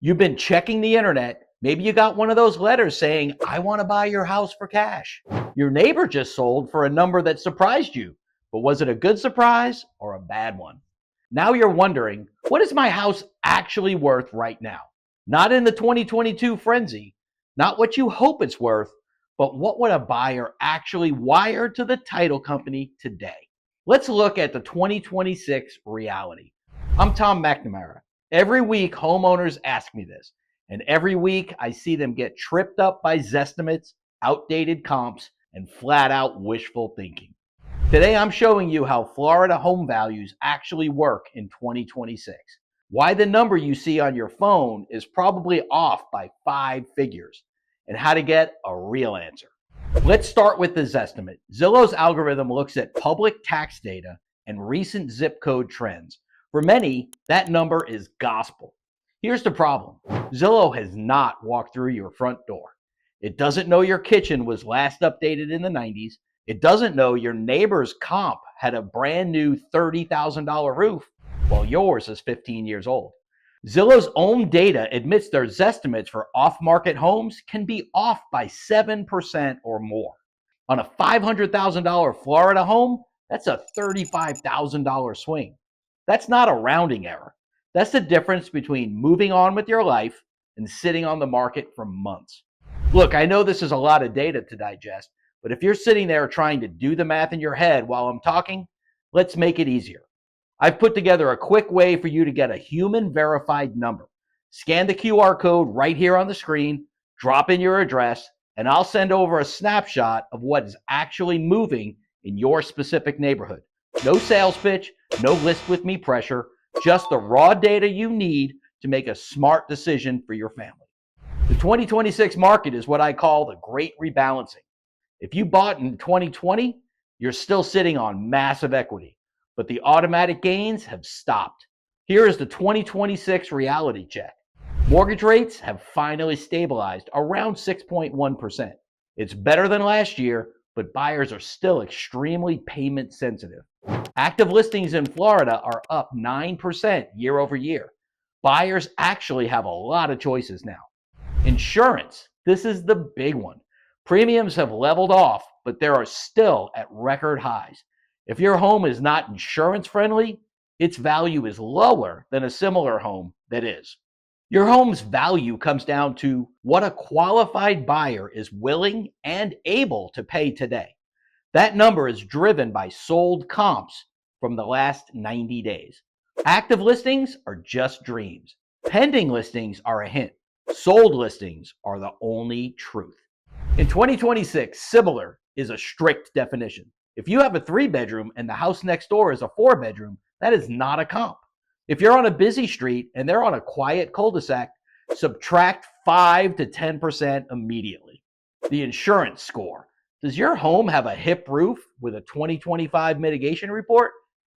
You've been checking the internet. Maybe you got one of those letters saying, I want to buy your house for cash. Your neighbor just sold for a number that surprised you, but was it a good surprise or a bad one? Now you're wondering, what is my house actually worth right now? Not in the 2022 frenzy, not what you hope it's worth, but what would a buyer actually wire to the title company today? Let's look at the 2026 reality. I'm Tom McNamara. Every week, homeowners ask me this, and every week I see them get tripped up by Zestimates, outdated comps, and flat out wishful thinking. Today, I'm showing you how Florida home values actually work in 2026. Why the number you see on your phone is probably off by 5 figures, and how to get a real answer. Let's start with the Zestimate. Zillow's algorithm looks at public tax data and recent zip code trends. For many, that number is gospel. Here's the problem. Zillow has not walked through your front door. It doesn't know your kitchen was last updated in the 90s. It doesn't know your neighbor's comp had a brand new $30,000 roof, while yours is 15 years old. Zillow's own data admits their Zestimates for off-market homes can be off by 7% or more. On a $500,000 Florida home, that's a $35,000 swing. That's not a rounding error. That's the difference between moving on with your life and sitting on the market for months. Look, I know this is a lot of data to digest, but if you're sitting there trying to do the math in your head while I'm talking, let's make it easier. I've put together a quick way for you to get a human verified number. Scan the QR code right here on the screen, drop in your address, and I'll send over a snapshot of what is actually moving in your specific neighborhood. No sales pitch, no list with me pressure, just the raw data you need to make a smart decision for your family. The 2026 market is what I call the great rebalancing. If you bought in 2020, you're still sitting on massive equity, but the automatic gains have stopped. Here is the 2026 reality check. Mortgage rates have finally stabilized around 6.1%. It's better than last year, but buyers are still extremely payment sensitive. Active listings in Florida are up 9% year over year. Buyers actually have a lot of choices now. Insurance, this is the big one. Premiums have leveled off, but they are still at record highs. If your home is not insurance friendly, its value is lower than a similar home that is. Your home's value comes down to what a qualified buyer is willing and able to pay today. That number is driven by sold comps from the last 90 days. Active listings are just dreams. Pending listings are a hint. Sold listings are the only truth. In 2026, similar is a strict definition. If you have a 3-bedroom and the house next door is a 4-bedroom, that is not a comp. If you're on a busy street and they're on a quiet cul-de-sac, subtract 5 to 10% immediately. The insurance score. Does your home have a hip roof with a 2025 mitigation report?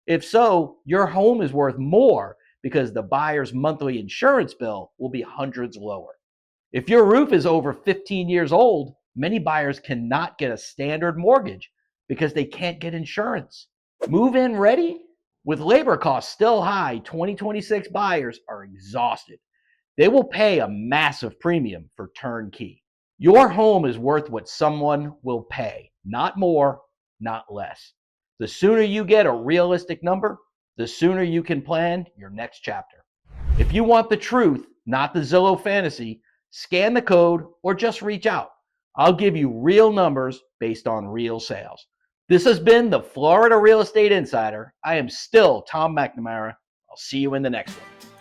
If so, your home is worth more because the buyer's monthly insurance bill will be hundreds lower. If your roof is over 15 years old, many buyers cannot get a standard mortgage because they can't get insurance. Move-in ready? With labor costs still high, 2026 buyers are exhausted. They will pay a massive premium for Turnkey. Your home is worth what someone will pay, not more, not less. The sooner you get a realistic number, the sooner you can plan your next chapter. If you want the truth, not the Zillow fantasy, scan the code or just reach out. I'll give you real numbers based on real sales. This has been the Florida Real Estate Insider. I am still Tom McNamara. I'll see you in the next one.